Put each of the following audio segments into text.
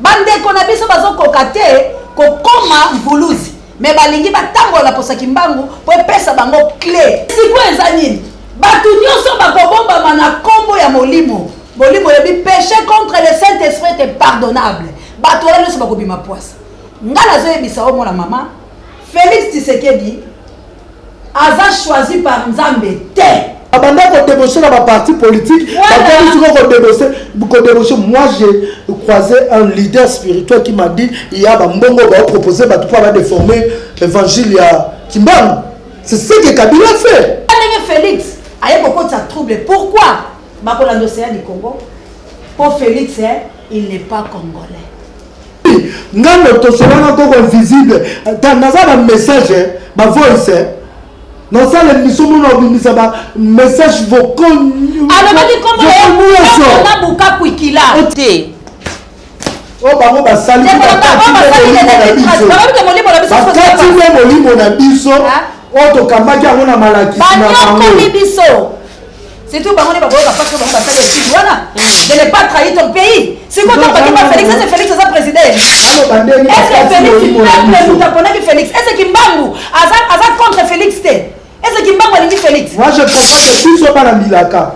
Bande kona biso bazokoka te kokoma mvuluzi me balingi batambola posa kimbangu po pesa bango clé siko eza nini batu nyonso bakobombama na kombo ya molimo molimo yebi péché contre le Saint-Esprit est pardonnable bato wana nyonso bakobima poisa nga nazoyebisa omona mama Félix Tshisekedi aza choisi par Nzambe te. Abanda ko débaucher dans ma parti politique, moi j'ai croisé un leader spirituel qui m'a dit il y a un mbongo va proposer bah tu peux de former l'évangile à Kimbangu. C'est ce que Kabila fait. Félix a eu beaucoup de trouble. Pourquoi? Bah dans l'océan du Congo, pour Félix il n'est pas congolais. Ngano to sona ko invisible. Dans un message, ma voix non, ça, les missions, nous avons mis un message vocal. Alors, on dit comment on a beaucoup de qui là. Oh, bah, on va saluer. C'est tout, de ne pas trahir ton pays. C'est quoi ton Félix? Est-ce que Félix est président? Est-ce que Félix est Félix? Est-ce que Kimbangu a contre Félix? Est-ce que Kimbangu a dit Félix? Moi je comprends que tout soit pas la Milaka.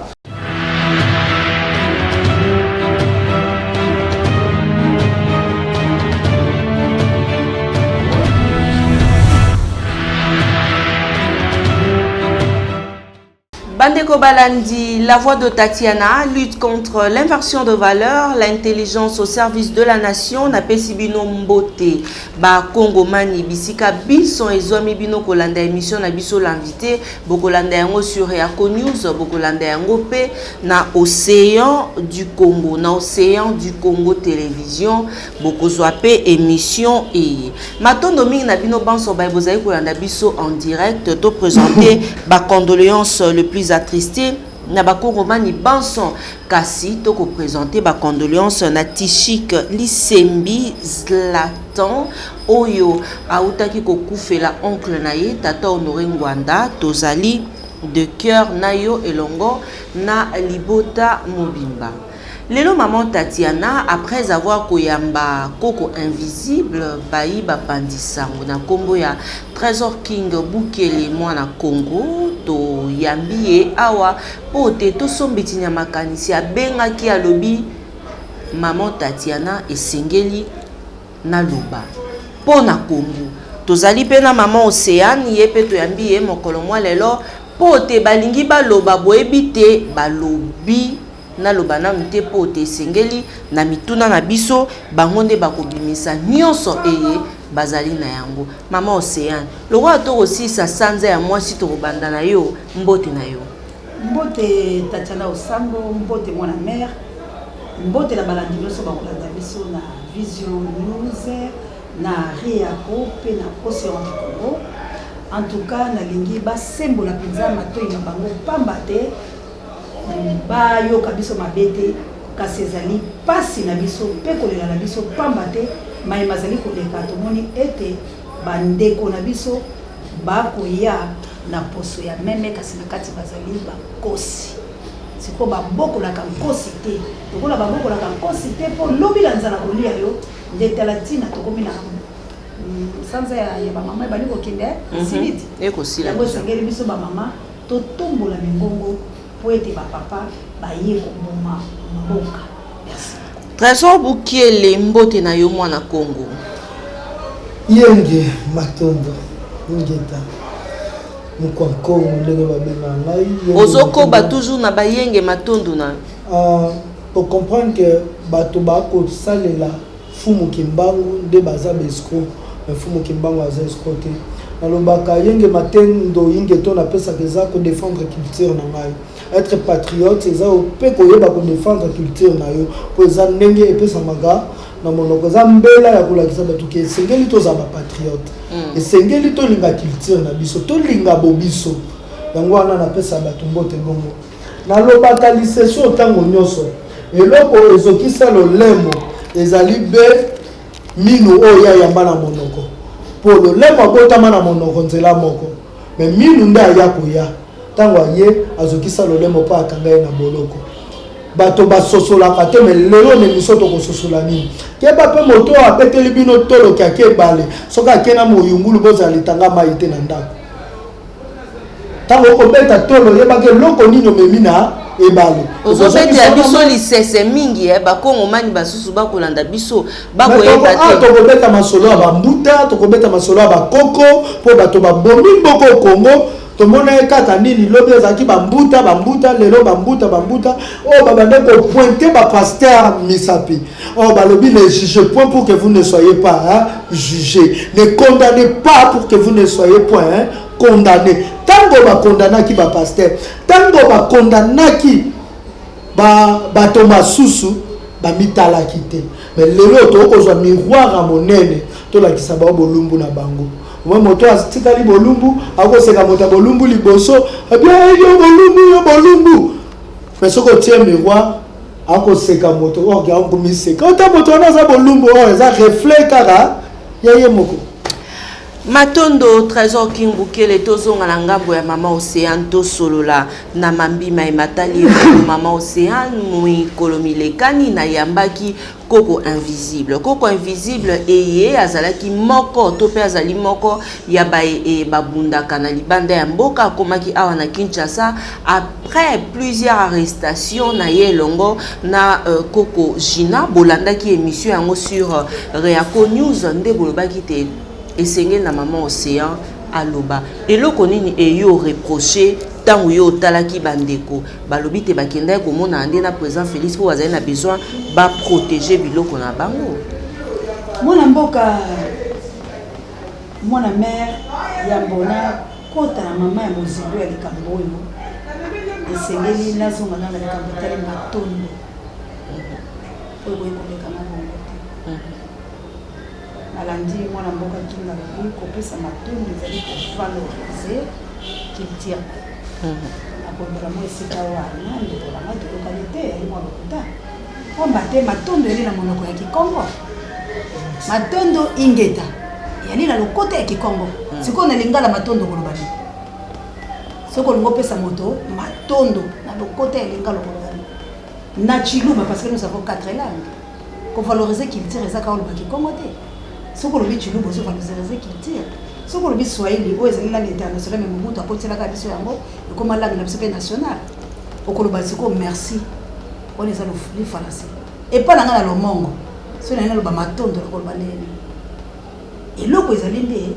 Bandeko Balandi, la voix de Tatiana, lutte contre l'inversion de valeurs, l'intelligence au service de la nation, na pesibino mbote, ba Congo mani bisika bison et zomi bino kolanda émission na biso l'invité, bokolanda yango sur Eco News, bokolanda yango pe na Océan du Congo, na Océan du Congo télévision, bokozwa pe émission et matondo mingi na bino banso ba bozali kolanda biso en direct, to présenter ba condoléances le plus attristé na bakongo mani banson kasi to ko présenter ba condoléances na Tishik Lisembi Zlatan oyo autaki ko kufela oncle na ye tata Honoré Ngwanda tozali de cœur nayo elongo na libota mobimba. Lelo maman Tatiana, après avoir koyamba koko invisible, bayi bapandisango na kombo ya Trésor King Bukele mwana Congo, to yambiye awa, pote to sombiti makanisi abenga ki alobi, maman Tatiana esengeli na loba. Pona Congo, tozali pena maman Océane, yepe to yambiye mokolo mwa lelo, pote balingi baloba boebite balobi, na lobana mte pote sengeli na mituna na biso bangonde bakobimisa nyonso eye bazali na yango mama Océane le roi to aussi sa sanza ya mwasi to banda na yo mbote na yo mbote Tatiana Osango mbote mwana mère mbote la balandi biso bakolanda biso na Vision News na Riako pe na Océan du Congo en tout cas na lingi ba sembola penza matoi na bango pamba te ba yo kabiso mabete kasi ezali pasi na biso pe kolela na biso pamba te mai mazali koleka tomoni ete bandeko na biso bakoya na poso ya meme kasi na kati bazali bakosi siko babokolaka nkosi te tokola babokolaka nkosi te po lobi la nzala kolia yo ndete latina tokomi na sanza ya bamama ebali kokende siliti ekosila yango esengeli biso bamama totombola mingongo pour être papa baye komoma maboka. Merci. Trésor Bukele mbote na yo mwana Congo. Yenge matondo ngeta. Mukwanko ndenge babena ngai. Ozoko ba toujours na bayenge matondo na. Pour comprendre que bato ba ko salela fumu kimbangu nde baza besco, fumu kimbangu aza escroté. Nalobaka yenge matendo yingeto na pesa keza ko défendre culture na ngai. Être patriote c'est ça pe ko yeba ko défendre culture na yo ko za ndenge epesa maga na monoko za mbela ya kolakisa batu ke sengeli to za ba patriote et sengeli to linga culture na biso to linga bobiso yango wana na pesa batu mbote bongo nalobaka lisesio tango nyoso eloko ezokisa lolemo ezali be mino oya yamba na monoko po lolemo akotama na monoko nzela moko mais mino nda ya koya tango ye azokisa lolemo pa akanga na boloko bato basosola kate mais lelo ne misoto ko sosola ni ke ba pe moto a peteli bino tolo ka ke bale soka kena moyungulu boza litanga maite na ndako tango ko beta tolo yeba ke loko nino memina ebale ozobete ya biso lisese mingi ba kongo mani basusu bakolanda biso bakoyeba te to ko beta masolo ba mbuta to ko beta masolo ba koko po bato ba bombi boko Kongo to mona kaka nini lobi ezaki bambuta lelo bambuta oh babande ko pointer ba pasteur Misapi oh balobi ne jugez point pour que vous ne soyez pas jugés, ne condamnez pas pour que vous ne soyez point condamnés. Tango ba condamnaki ba pasteur, tango ba condamnaki ba toma susu ba mitala kite, mais lelo to ko zo miroir à monene to la kisaba bolumbu na bango. Moi moto atikali bolumbu akoseka moto bolumbu liboso bien yo bolumbu mais soko tie miroir akoseka moto o ga ngomiseka ota moto na za bolumbu o za reflet kaka yeye moko Matondo Trésor King Bukele tozonga na ngambo ya Mama Océane to solola na mambima e matali Mama Océane mui kolomilekani na yambaki Koko invisible. Koko invisible eye azalaki moko to pe azali moko ya e babunda kana libanda ya mboka komaki awa na Kinshasa après plusieurs arrestations na ye longo na Koko Gina bolandaki émission yango sur Reaco News nde bolobaki te esengeli na Mama Océane aloba eloko nini eyo reproché tango yo talaki bandeko balobi te bakenda ko mona ande na président Félix ko azali na besoin ba protéger biloko na bango mwana mboka mwana mère ya mbona kota na mama ya mozindo ya likambo oyo esengeli nazonga na likambo tali matondo oyo koleka na bongo alandi mwana mboka kinga lobi kopesa matondo ezali kovaloriser culture akobola mo esika wana ndekolanga tokokani te yali mwa lokuta omba te matondo yali na monoko ya Kikongo matondo ingeta yali na lokota ya Kikongo sikoyo na lingala matondo koloba nini soko lingo pesa moto matondo na lokota ya lingala koloba nini na Chiluba parce que nous avons 4 langues ko valoriser culture ezaka oloba Kikongo te soko lobi Chiluba so valoriser culture soko lobi Swahili o ezali langue internationale mais mutu apotela ka biso yango ekoma langue na biso pe national okoloba siko merci on eza le français et pas nanga na lomongo so na loba matondo lokoloba nene eloko ezali nde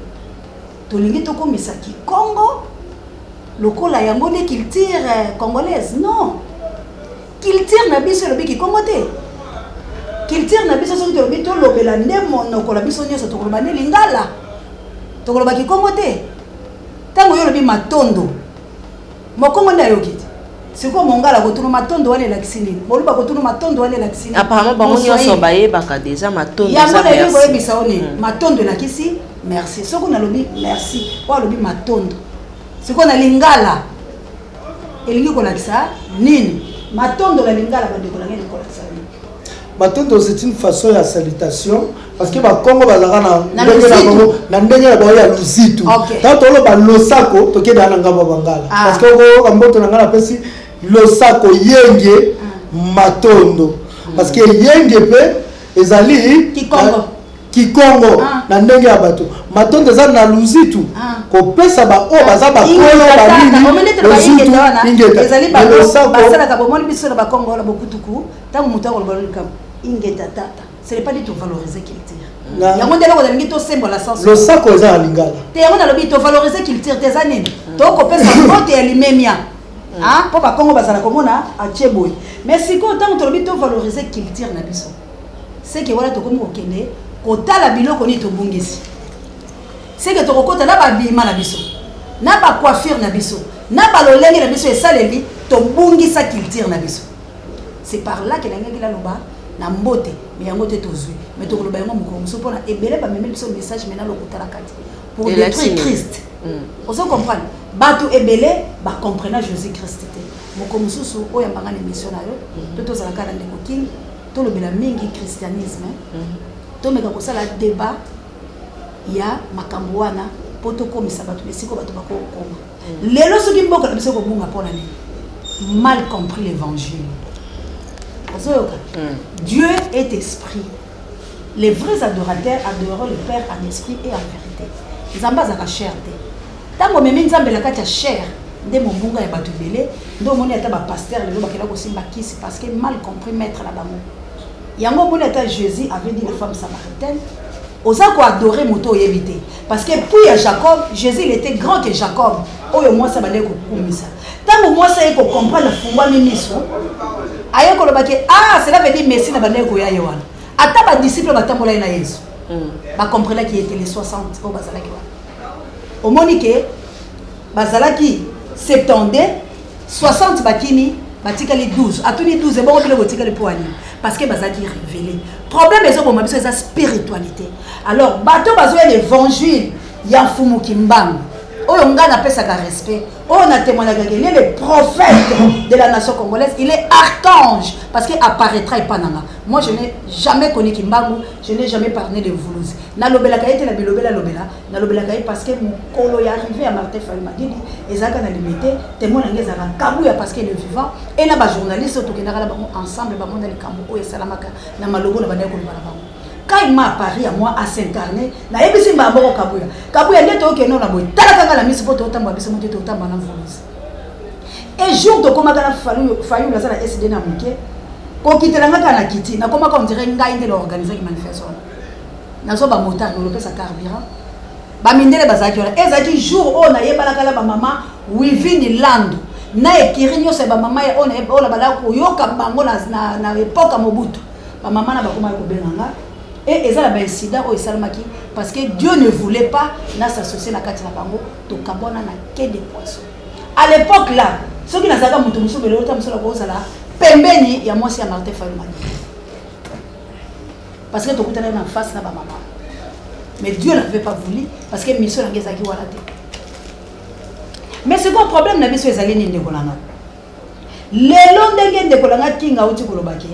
tolingi tokomisa Kikongo lokola yango ne culture congolaise non culture na biso lobi Kikongo te culture na biso soki tolobi tolobela nde monoko na biso nyonso tokoloba nde lingala tokoloba Kikongo te tango yo lobi matondo mokongo nde ayoki te siko mongala kotuna matondo wana elakisi nini boluba kotuna matondo wana elakisi nini apparemment bango nyonso bayebaka déjà matondo yango na yo boyebisa one matondo elakisi merci soko nalobi merci o alobi matondo siko na lingala elingi kolakisa nini matondo na lingala bandeko na ngeli kolakisa nini matondo c'est une façon ya salutation parce que ba Kongo bazaka na ndenge na ba ya luzitu tanto lo ba losako tokeda na ngamba bangala parce que ko kamboto na ngala pesi losako yenge matondo parce que yenge pe ezali Kikongo na ndenge ya bato matondo za na luzitu ko pesa ba o baza ba kolo ba nini ingeta ezali ba basala ka bomoni biso na ba Kongo la bokutuku tango mutako lo balika ingeta tata ce n'est pas du tout valoriser culture yango ndelo ko dalingi to sembola sens le sako eza lingala te yango na lobi to valoriser culture te zanini to ko pesa vote ya limemia po ba Kongo basala komona acheboy mais siko tango to lobi to valoriser culture na biso c'est que wala to komo okende kotala biloko ni to bungisi c'est que to kokota na ba bima na biso na ba coiffure na biso na ba lolenge na biso esaleli to bungisa culture na biso c'est par là que la ngaki la loba na mbote mais yango te tozui mais to koloba yango moko muso pona ebele ba memeli biso message mena lokotala kati pour détruire Christ on se comprend bato ebele ba comprendre Jésus Christ te moko mususu oya mbanga émission na yo to tozala kala ndeko king to lobela mingi christianisme to meka kosala débat ya makambo wana poto komisa bato besiko bato bakokoma lelo soki mboka na biso ko bunga pona ni mal compris l'évangile Dieu est esprit. Les vrais adorateurs adoreront le Père en esprit et en vérité. Nzamba zaka chair te. Tango memi nzambe la kati ya chair, nde mombunga ya bato belé, ndo moni ata ba pasteur lelo bakela ko simba kisi parce que mal compris maître la bango. Yango moni ata Jésus avait dit la femme samaritaine, osa ko adorer moto yebité parce que puis à Jacob, Jésus il était grand que Jacob. Oyo moi ça balé ko kumisa. Tango moi ça ko comprendre fumba mimiso. Aye ko lobake cela veut dire Messie na balé ko ya yewana. Ata ba disciple batambola na Yesu. Ba comprendre qu'il était les 60 au bazalaki wa. Au monique bazalaki 70 60 bakimi batika les 12 à tous les 12 et bon le botika les poignets parce que bazalaki révélé. Problème est bon mabiso sa spiritualité. Alors bato bazo l'évangile ya fumu kimbang. Oyo ngana pesa ka respect. On a témoigné qu'il est le prophète de la nation congolaise, il est archange parce qu'il apparaîtra et pananga. Moi je n'ai jamais connu Kimbangu, je n'ai jamais parlé de Voulouz. Na lobela kaite la bilobela lobela, na lobela kaite parce que mon colo est arrivé à Martin Fayou Magidi, et ça na limité, témoin ngé zaka kabuya parce qu'il est vivant et na ba journaliste autour qui na la bango ensemble ba monda le kambo o salamaka na malogo na bana ko na bango. Quand il m'a apparu à moi à s'incarner, na yebisi mba mboko kabuya. Kabuya ndeto okeno na boy. Talaka la mise poto otamba biso moto otamba na Voulouz. Et jour de comment kana Fayou la sala SD na muke. Ko kitelanga kana kiti, na koma on dirait ngai ndelo organiser ki manifestation. Na so ba motard no pesa carburant. Ba mindele bazaki wala. Ezaki jour on na yebala kala ba mama within land. Na ekirinyo se ba mama on ebola bala ko yoka bango na époque Mobutu. Ba mama na ba koma ko benanga. Et ça a un incident au Salmaki parce que Dieu ne voulait pas s'associer à la carte de Bango, to kabona na quai des poissons. À l'époque là, ceux qui n'ont pas mutu musu belo ta musu la boza là, pembeni ya mwasi ya Martin Fayou Magidi. Parce que to kutana na face na ba maman. Mais Dieu n'avait pas voulu parce que mission ngeza ki wala te. Mais c'est quoi le problème na biso ezali ni ndekolanga. Lelo ndenge ndekolanga kinga uti kolobaki.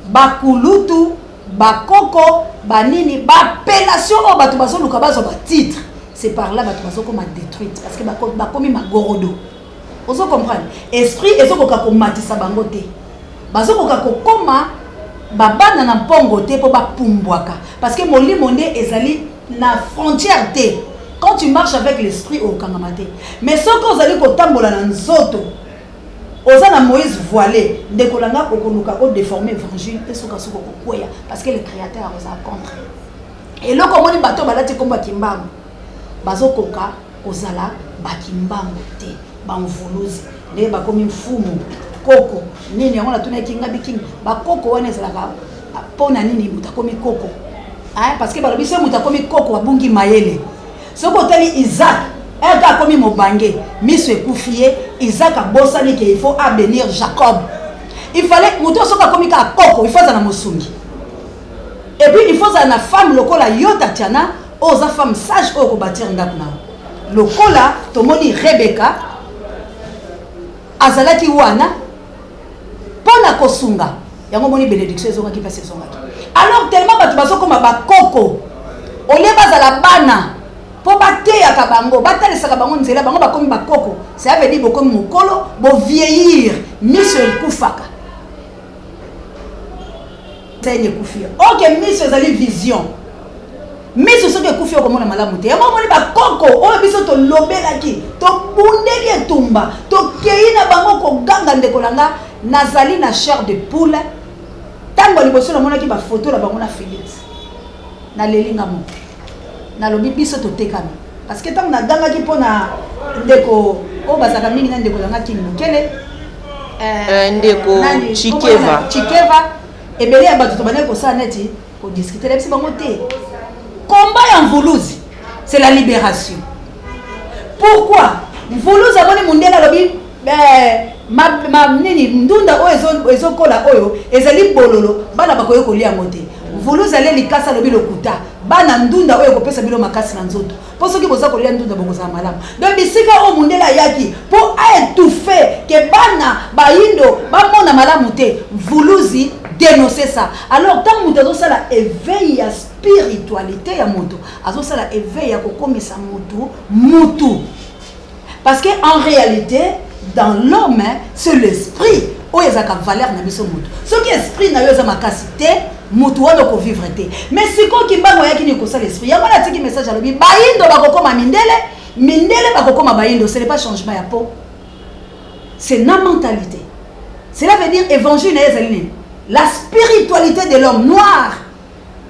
Bakulutu bakoko banini bapellation o bato baso luka baso ba titre c'est par là bato baso comme détruite parce que bakomi magorodo ozo comprendre esprit ezoko ka ko matisa bango te baso ko ka ko koma babana na mpongo te po bapumbwaka parce que molimo nde ezali na frontière te quand tu marches avec l'esprit au kangamate mais soko ozali ko tambola na nzoto Osana Moïse voilé, décolanga okonuka ko déformer évangile et soka soko koya parce que le créateur a contre. Et là comme on bateau balati komba kimbango. Bazo koka ozala bakimbango te, banvuluzi. Ne ba komi mfumu, koko, nini on a tourné kinga biking, ba koko wana ezalaka pona nini mutakomi koko. Hein parce que ba biso mutakomi koko abungi mayele. Soko tali Isaac Eka komi mobange, miso ekoufié, Isaac a bossani qu'il faut bénir Jacob. Il fallait muto soka komi ka koko, il faut na mosungi. Et puis il faut na femme lokola yota tiana, oza femme sage o ko bâtir ndako na. Lokola tomoni Rebecca azalaki wana pona kosunga. Yango moni bénédiction ezonga ki passe ezonga. Alors tellement batu bazokoma ba koko. Ole bazala bana pour battre à Kabango, battre les Sakabango, nzela bango bakomi bakoko. Ça veut dire bokomi mokolo, bo vieillir, monsieur Koufaka. C'est une koufia. Ok, monsieur zali vision. Monsieur ce que koufia comme on malamu te. Yamo moni bakoko, o biso to lobela ki, to bundeli etumba, to keina bango ko ganga ndekolanga, nazali na chair de poule. Tango liboso na mona ki ba photo la bango na Félix. Na lelinga mo. Na lobi biso to tekami parce que tant na ganga ki pona ndeko o bazaka mingi na ndeko ganga ki mukele ndeko Chikeva ebele ya bato to bana ko sa neti ko discuter la bango te combat ya Mvuluzi c'est la libération. Pourquoi Mvuluzi abone mundela lobi ma nini ndunda o ezo kola oyo ezali bololo bana bakoyo kolia mote Mvuluzi ale likasa lobi lokuta bana ndunda oyo kopesa bilo makasi na nzoto po soki boza kolia ndunda bokoza malamu donc bisika o mundela yaki po étouffer que bana bayindo bamona malamu te Mvuluzi dénoncer ça. Alors tant muto azosala éveil ya spiritualité ya moto azosala éveil ya kokomisa moto mutu parce que en réalité dans l'homme c'est l'esprit oyo ezaka valeur na biso mutu soki esprit na yo eza makasi te mutu wana kovivre te mais sikoyo kimbango ayaki ni kosala esprit yango natiki message alobi bayindo bakokoma mindele bakokoma bayindo ce n'est pas changement ya peau c'est na mentalité cela veut dire évangile na ezali nini la spiritualité de l'homme noir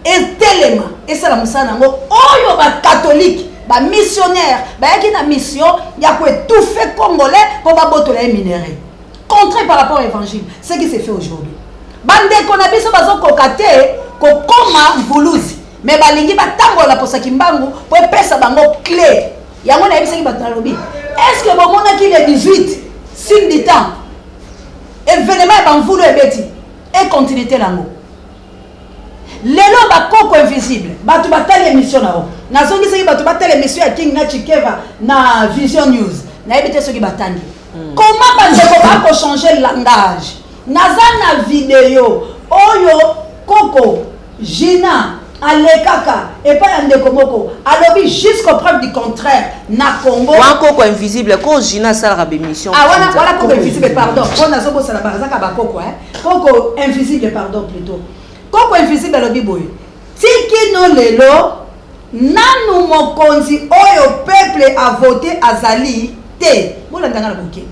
est tellement et ça la musana nango oyo ba catholique ba missionnaire bayaki na mission ya ko étouffer congolais pour ba botola minéré contraire par rapport à l'évangile ce qui se fait aujourd'hui bande kona biso bazo kokate ko koma mvuluzi mais balingi batangola posa kimbangu po pesa bango clé yango na yebisaki batalobi est-ce que bomona ki le 18 signe du temps événement ba mvulu ebeti et continuité lango lelo bakoko invisible batu batali émission nao nazongisaki batu batali émission ya King na Chikeva na Vision News na yebite soki batandi comment bandeko bako changer le langage naza na vidéo oyo koko Gina alekaka et pas ndeko moko alobi jusqu'au preuve du contraire na Congo wa koko invisible ko Gina sala ba émission voilà koko invisible pardon on a zobo sala bazaka bakoko koko invisible pardon plutôt koko invisible alobi boye tiki no lelo nanu mokonzi oyo peuple a voté azali te bola ndanga na boke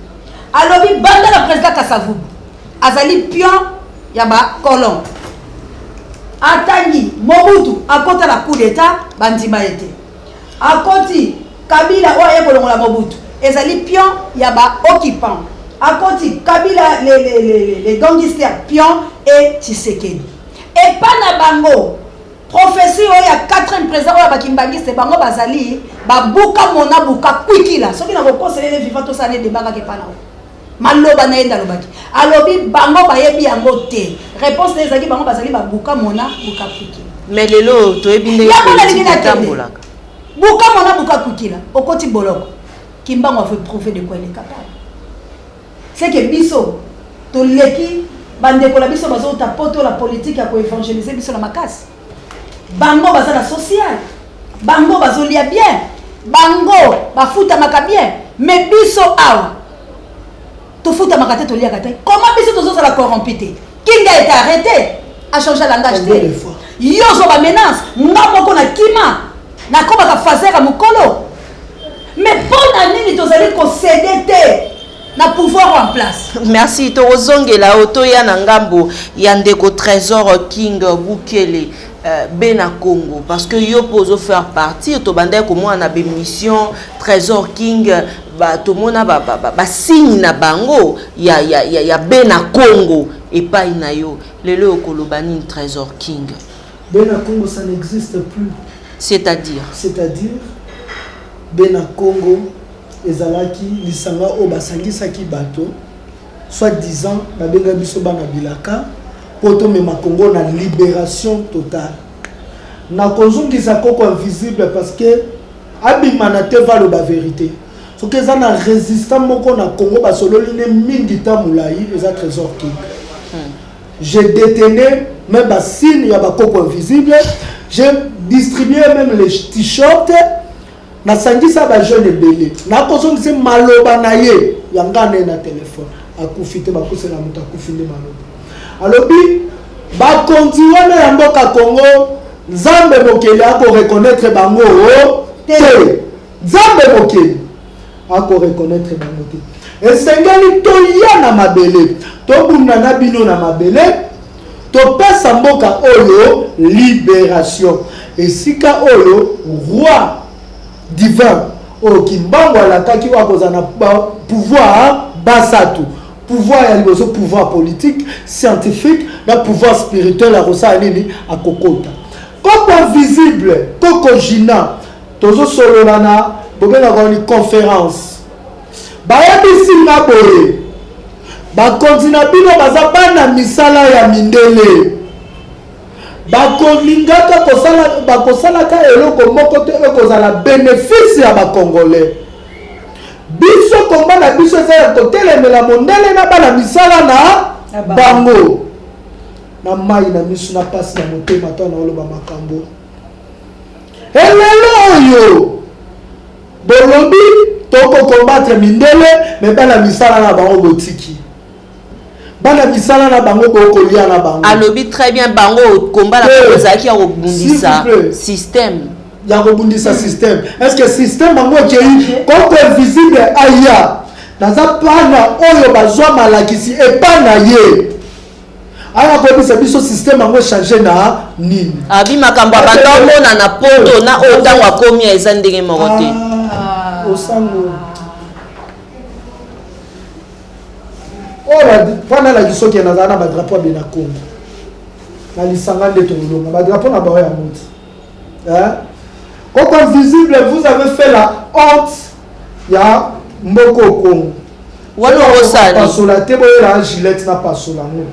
alobi banda la président Kasavubu azali pion ya ba colon atangi Mobutu akota la coup d'état bandima ete akoti Kabila oye kolongola Mobutu ezali pion ya ba occupant akoti Kabila les gangsters pion et Tshisekedi et pas na bango prophétie oya 4e président oya bakimbangiste bango bazali babuka mona buka kwikila soki na kokosele vivant to sale debaka ke pana maloba na enda lobaki alobi bango bayebi yango te réponse des aki bango bazali babuka mona buka kwikila mais lelo to ebinde tambola buka mona buka kwikila okoti boloko kimbango a fait prouver de quoi il est capable c'est que biso to leki bandeko la biso bazo ta poto la politique ya ko évangéliser biso la makasi bango baza la social bango bazo lia bien bango bafuta maka bien mais biso awa to futa maka te to lia kate comment biso tozo la corrompité Kinga est arrêté a changé langage te yo zo ba menace ngamo na kima na ko ba fazer mukolo mais pona nini tozali ko céder te na pouvoir en place. Merci Torozongela Otoya Nangambo Yandeko Trésor King Bukele Bena Congo parce que yo poso faire partie to bande ko mo na mission Trésor King ba to mona ba signe na bango ya Bena Congo et pas ina yo lelo kolobani Trésor King. Bena Congo ça n'existe plus. C'est-à-dire Bena Congo ezalaki lisanga o basangisaki bato soit disant babenga biso bana bilaka poto mema Congo na libération totale na kozungisa koko invisible parce que abimana te valo ba vérité so que ça na résistant moko na Congo basololi ne mingi ta mulai eza Trésor King. J'ai détenu même ba signe ya ba koko invisible, j'ai distribué même les t-shirts na sangisa ba jeune belé na kozongisa maloba na ye yanga na téléphone akufite bakose na muta akufinde maloba alobi ba kondiwana ya mboka Congo Nzambe mokele ako reconnaître bango te Nzambe mokele ako reconnaître bango te esengeli to ya na mabele to bunda na bino na mabele to pesa mboka oyo libération esika oyo roi divin au kimbango alakaki wa kozana pouvoir basatu pouvoir ya liboso pouvoir politique scientifique na pouvoir spirituel a kosa nini akokota comme visible koko Gina tozo sololana bobena ko ni conférence bayebisi na boye ba kontina bino baza bana misala ya mindele bakolingaka kosala bakosalaka eloko moko te ekozala bénéfice ya bakongolais biso komba na biso eza ya kotelemela mondele na bana misala na bango na mai na miso na pasi na motema to na oloba makambo elelo oyo bolobi toko combattre mindele me bana misala na bango botiki bana misala na bango bokolia na bango alobi très bien bango combat la kozaki ya kobundisa système ya kobundisa système est-ce que système bango kei contre invisible aya naza pana oyo bazwa malakisi epa na ye aya kobisa biso système bango changer na nini abi makambo batomona na poto na otango akomi eza ndenge moko te osango ora pana la kisoki na zana ba drapeau bien na Congo na lisanga de tolonga ba drapeau na ba ya moti hein comme visible vous avez fait la honte ya mboko Congo walo osali pasola te boye la Gillette na pasola ngo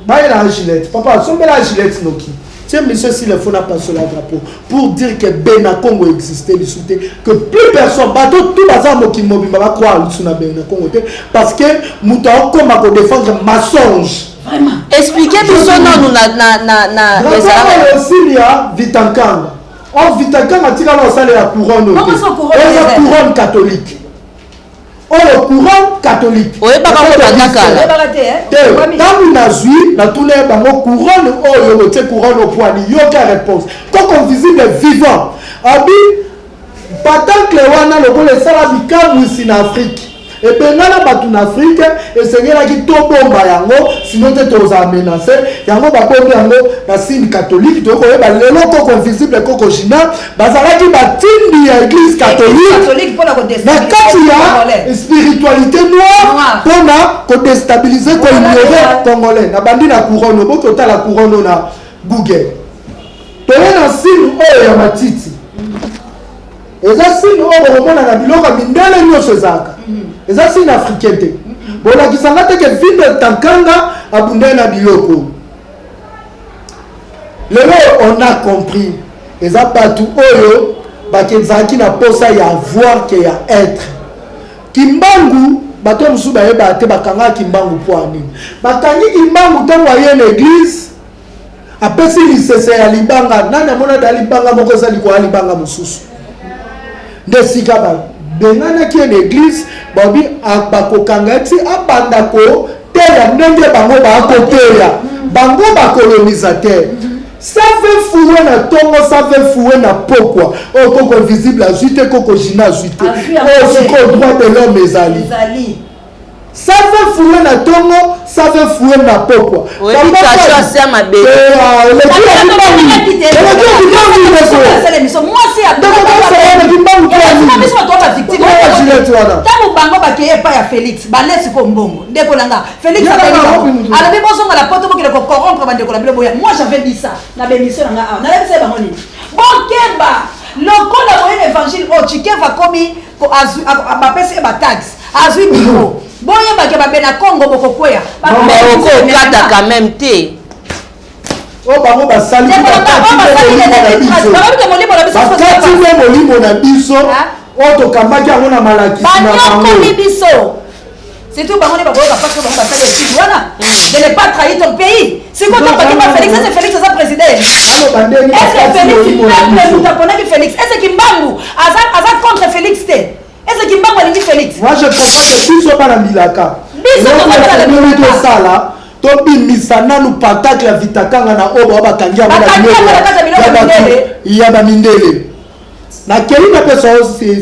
ba la Gillette papa sombe la Gillette noki tiens monsieur s'il faut na pasola drapeau pour dire que Bena Congo existait du soutien que plus personne bateau tout bazar moki mobimba ba croire sur Bena Congo parce que muta comme à défendre mensonge vraiment expliquez biso non na aussi il y a Vitankanga on Vitankanga tika na sale ya couronne couronne catholique le courant catholique oui papa tant nazui na tune bango couronne oyo te couronne au poignet yoka réponse comme visible vivant abi patacle wana lokole sala bikamu ici en Afrique et benana batu na Afrique et sengela ki to bomba yango sinon te toza menacer yango ba bomba yango na signe catholique to ko ba lelo ko invisible ko jina bazala ki batindi ya église catholique pour la na kati ya spiritualité noire pona ko déstabiliser ko ignorer congolais na bandi na couronne bo to la couronne na Google to na signe oyo ya matiti eza signe oyo bomona na biloko mindele nyonso ezaka eza signe africain te bolakisanga te ke vide tankanga abunde na biloko lelo on a compris eza batu oyo bakenzaki na posa ya avoir que ya être kimbangu bato musu bayeba te bakanga kimbangu po anini bakangi kimbangu tango aye l'église apesi lisese ya libanga nani amona da libanga moko eza likwa libanga mosusu nde sika benganaki na église babi bakokanga ti abanda ko teya ndenge bango bakoteya bango bacolonisateur save foué na tongo save foué na pokwa o koko invisible azui te koko jina azui te o siko droit de l'homme ezali save foué na tongo save foué na pokwa tango bango bakeye epai ya Félix balesi ko mbongo ndeko nanga Félix alobi bozonga la poto bokele ko corrompre bandeko na bilo boya moi j'avais dit ça na bémission nanga a na lebisa bango nini bokeba lokola moyen évangile o chikeva komi ko azu bapesi ba tax azui biro boyeba ke babena Congo bokokweya bakokata quand même te bango basali molimo na biso oyo tokambaki yango na malakisi na bango biso surtout bango ne bakoyoka parce que bango basali ekipe wana de ne pas trahir ton pays sikoyo tobaki ba Félix ese Félix aza président est-ce que Félix peuple nous taponaki Félix est-ce Kimbangu aza contre Félix te est-ce Kimbangu alingi Félix moi je comprends que biso bana milaka biso tosala tobimisa nanu patacle ya Vitakanga na oyo bakangi ya bamindele na keli na pesa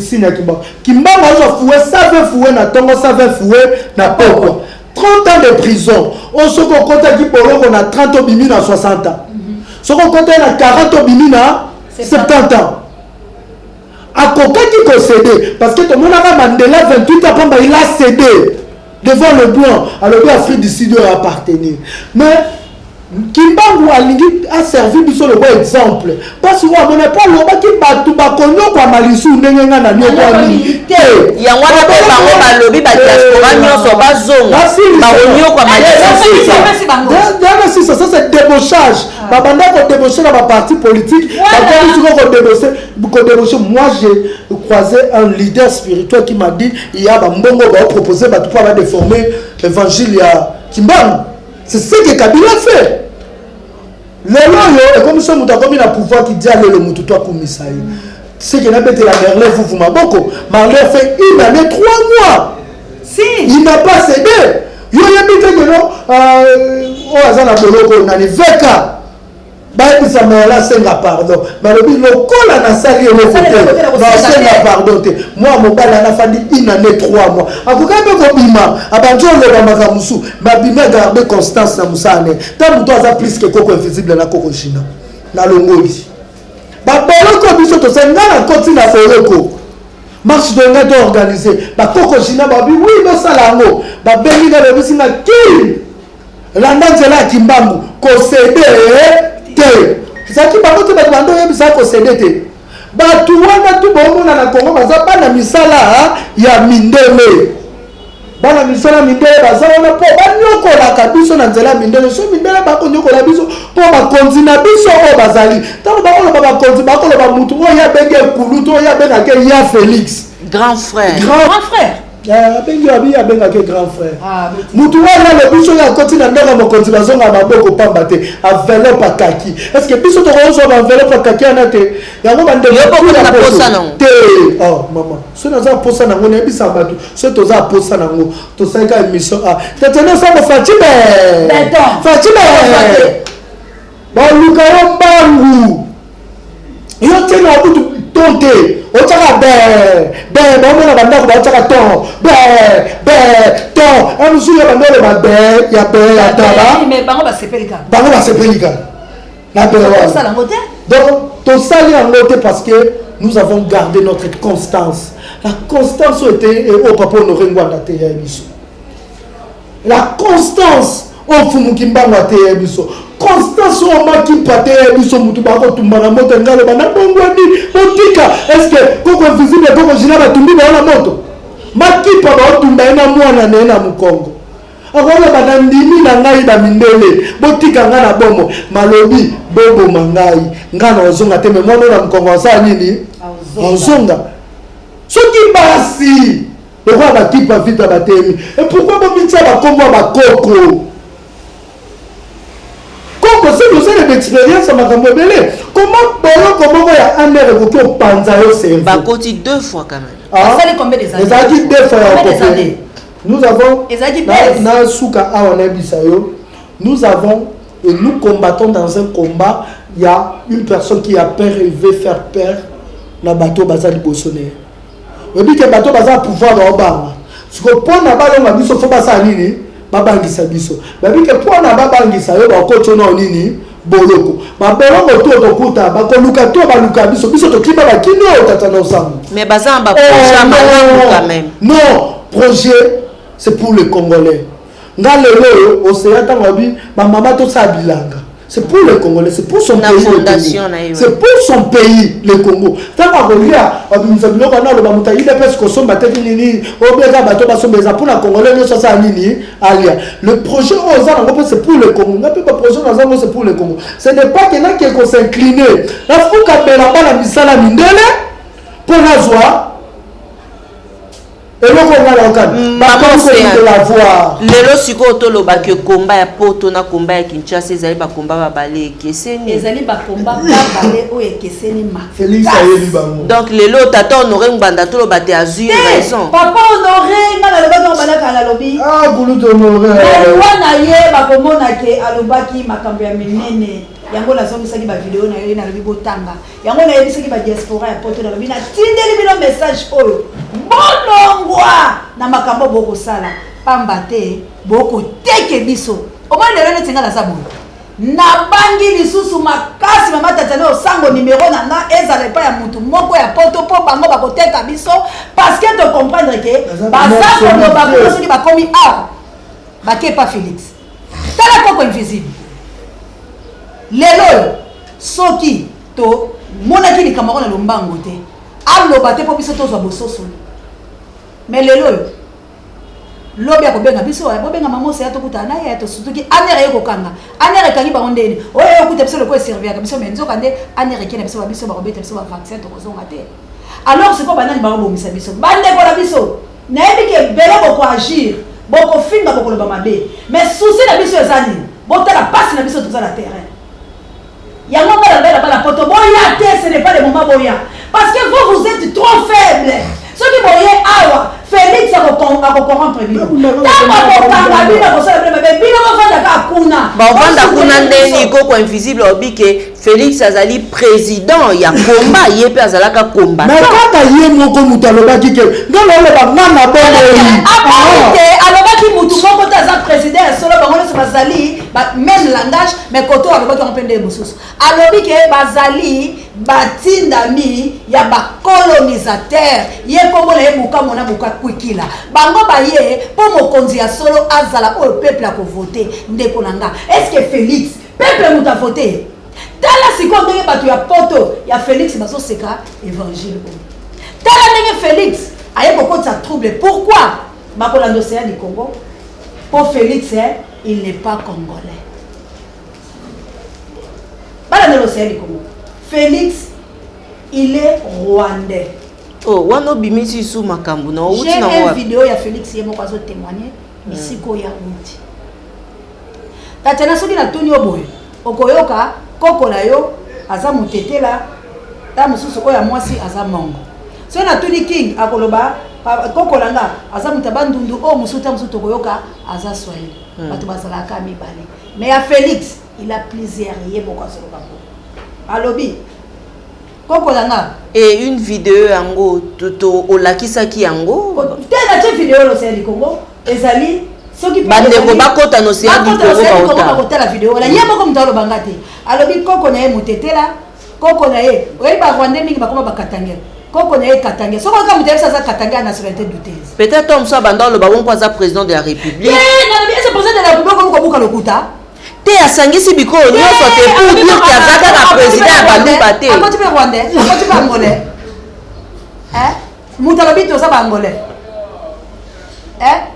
signe kimbangu kimbangu azo foué save foué na tongo save foué na pokwa 30 ans de prison on soko kota ki poloko na 30 bimi na 60 ans soko kota na 40 bimi na 70 ans akokaki ko céder parce que tout le monde a Mandela 28 ans pamba il a cédé devant le blanc alors que Afrique du Sud doit appartenir mais Kimbangu alingi a servi biso le bon exemple parce que on n'est pas loba ki batu bakonyo kwa malisu ndenge nga na nyo kwa ni te yango na pe bango balobi ba diaspora nyonso bazonga bakonyo kwa malisu ça c'est débauchage babanda ko débaucher na ba parti politique ko débaucher moi j'ai croisé un leader spirituel qui m'a dit il y a ba mbongo ba proposer ba tout pas déformer l'évangile ya Kimbangu. C'est ce que Kabila fait. Le comme ça, nous avons mis le pouvoir qui dit le moutou à Koumisaï. C'est que n'a pas été la Merlin, vous m'avez beaucoup. Marley fait 1 année, 3 mois. Si. Il n'a pas cédé. Yo yebite que non o azana boloko na ni veka. Ba bisa mala senga pardon. Mais le bi lokola na sali le côté. Na senga pardon te. Moi mobala na fandi une année 3 mois. Akoka be ko bima, abanjo le ba makamusu, ba bima garder constance na musane. Tant muto aza plus que koko invisible na koko china. Na longoli. Ba boloko biso to senga na koti na boloko. Marche de net organisé. Ba koko china ba bi oui no salango. Ba bengi na lebisi na ki. Landa nzela kimbambu ko céder te. Zaki bango te ba bando yebisa ko céder te. Ba tuwana tu bomona na Congo baza bana misala ya mindele. Bana misala mindele baza wana po banyokola kabiso na nzela mindele. So mindele ba ko nyokola biso po ba konzina biso o bazali. Tango ba ko ba konzi ba ko ba mutu o ya benge kuluto ya benga ke ya Félix. Grand frère. Grand frère. Bengi abi ya benga ke grand frère. Mutu wana le biso ya koti na ndaka mokonzi bazonga maboko pamba te enveloppe akaki. Est-ce que biso to ko so ba enveloppe akaki ana te? Yango bande na posa non. Te. Oh maman. So na za posa na ngone bisa batu. So to za posa na ngo. To saika émission a. Teteno sa mo Fatime. Fatime. Ba lukaro bangu. Yo tena butu tonte. Otaka be bomona banda ko otaka ton be amusu ya banda ba be ya taba mais bango ba sepelika na be wa ça la moté donc to sali en moté parce que nous avons gardé notre constance. La constance était au papa honoré ngwanda te ya biso. La constance au fumukimbango te ya biso. Constance au maki pate biso mutu bako tumbana moto ngalo bana bongwani otika. Est-ce que koko invisible koko jina ba tumbi ba na moto maki pa ba tumba na mwana na mukongo akola bana ndimi na ngai ba mindele botika ngana bomo malobi bobo mangai ngana ozonga te me mwana na mukongo sa nini ozonga soki basi oko ba kipa vita batemi et pourquoi bo mitsa ba kombo ba koko. C'est le seul d'expérience à ma caméra. Comment il y a un air qui est panza au cerveau. Bah, côté 2 fois quand même. Ça fait combien des années? Les années 2 fois. Nous avons. Nous avons et nous combattons dans un combat. Il y a une personne qui a peur et veut faire peur. Na bateau bazali bosonné. On dit que bateau bazali pouvoir dans Obama. Ce que pour na ballon ma biso faut pas ça nini. Babangisa biso babi ke pona babangisa yo ba kotono nini boloko ba boloko to kuta ba koluka to ba luka biso to kiba ba kino tata na ensemble mais bazan ba projet malamu quand même. Non, projet c'est pour les Congolais. Ngalelo océan tangabi ba mama to sabilanga. C'est pour les Congolais, c'est pour son pays. C'est pour son pays, le Congo. Tant qu'on regarde, nous avons le projet, c'est pour le Congo. C'est pour le Congo. Ce n'est pas quelqu'un qui est s'incliner. La fouque a la misala mindele pour la joie. Et le lelo siko toloba ke komba ya poto na komba ya Kinshasa ezali ba komba ba balé keseni ezali ba komba ba balé o ekeseni ma Félix ayebi bango. Donc lelo tata honoré nganda toloba te azur raison papa honoré ngana le ba ngana kala lobi bulu to honoré wana ye ba komona ke alobaki makambo ya minene yango la zone saki ba vidéo na ye na lobi botanga yango na ye saki ba diaspora ya poto na lobi na tindeli bino message oyo bolongwa na makambo boko sala pamba te boko teke biso omoni lelo neti nga na sabu na bangi lisusu makasi mama tatane osango numéro na nga ezala epai ya mutu moko ya poto po bango bakoteka biso parce que de comprendre que baza koloba kuno soki bakomi awa bake pa Félix tala koko invisible lelo soki to monaki likambo na lombango te aloba te po biso tozwa bososo mais lelo lobi ya kobenga biso ya bobenga mamoso ya tokuta na ya to sutuki anere yeko kanga anere kangi ba ondeni oyo yokuta biso loko servir ka biso menzo kande anere kena biso ba biso ba robeta biso ba vaccin to kozonga te alors c'est pas banani ba bomisa biso bande ko la biso na yebi ke belo boko agir boko finga boko loba mabe mais souci na biso ezali botala passe na biso toza la terrain yango bala poto boya te ce n'est pas le moment boya parce que vous êtes trop faible. Ce qui boye awa Félix a corrompre bino. Invisible obike Félix azali président ya combat yepe azalaka combattant. Mais quand aye moko mutu alobaki ke ngalo le bangana bongo alobaki mutu moko taza président ya solo bango nyonso bazali même langage mais koto alobaki mpende mosusu alobi ke bazali batindami ya bacolonisateur ye kombo na ye buka mona buka kwikila bango baye po mokonzi ya solo azala oyo peuple akovote ndeko na nga. Est-ce que Félix peuple mutu avote tala sikoyo ndenge bato ya poto ya Félix bazoseka évangile oyo tala ndenge Félix aye kokotisa trouble. Pourquoi bakolanda océan du Congo? Pour Félix il n'est pas congolais. Balanda l'océan du Congo, Félix il est rwandais. Oh, wano bimisi sous makambu na j'ai une vidéo ya Félix yemo kwa zo témoigner isiko ya uti tatena soki na tuni oboye okoyoka koko na yo aza mutetela ta mususu oya mwasi aza mongo so na tuni king akoloba koko langa aza mutabandundu o musuta musuto koyoka aza swahili bato bazalaka mibale. Mais à Félix il a plusieurs yebo kwa zo kapo alobi koko langa et une vidéo yango toto olakisaki yango tena te vidéo l'océan du Congo ezali soki bandeko bakota no océan du Congo bakota la vidéo la yebo comme talo bangate alobi koko na ye mutetela koko na ye oyi ba Rwandais mingi bakoma bakatangela koko na ye katangela soko ka mutesa za katangela nationalité douteuse peut-être homme ça bandalo le babon kwa président de la République na bien c'est président de la République comme ko buka lokuta te asangisi biko nyonso te pour dire que azaka na président ya baluba te akoti pe Rwandais akoti pe Angolais mutalobi toza ba Angolais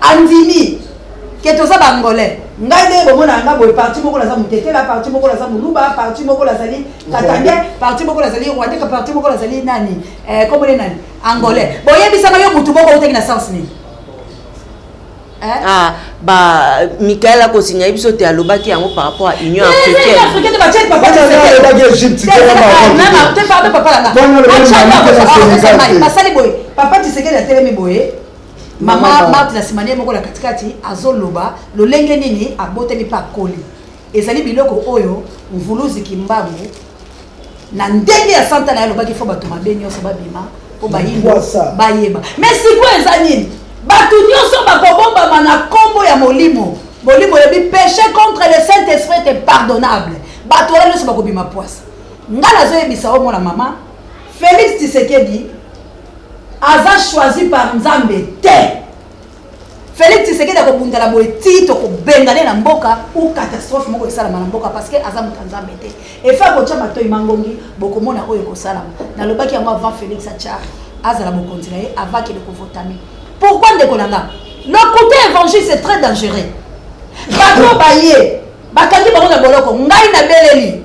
andimi ke toza ba Angolais ngai nde bomona nga boye parti moko laza mutetela parti moko laza muluba parti moko lazali katangé parti moko lazali Rwandais ka parti moko lazali nani comme les nani Angolais boyebisanga yo mutu moko utaki na sens ni ah ba Michael Kosinya biso te alobaki yango par rapport à Union africaine. Africaine ba tchèque papa Égypte papa Tshisekedi a telemi boye mama Marthe la simanie moko la katikati azoloba lolenge nini aboteli pa koli ezali biloko oyo mvuluzi kimbangu na ndenge ya santa na lobaki fo bato mabeni oso babima po bayimba bayeba mais siko eza nini bato nyonso bakobombama na kombo ya molimo molimo yebi péché contre le Saint-Esprit est pardonnable bato wana nyonso bakobima poisa nga nazoyebisa omona mama Félix Tshisekedi aza choisi par Nzambe te. Félix Tshisekedi akobundala boye ti to kobengane na mboka ou catastrophe moko esalama na mboka parce que aza mutu Nzambe te et fa kotia matoi mangongi bokomona oyo kosalama nalobaki yango avant Félix atia azala bokonzi na ye avant qu'il kovotami. Pourquoi ndeko nanga le côté évangile c'est très dangereux bato baye bakangi bango na boloko ngai na beleli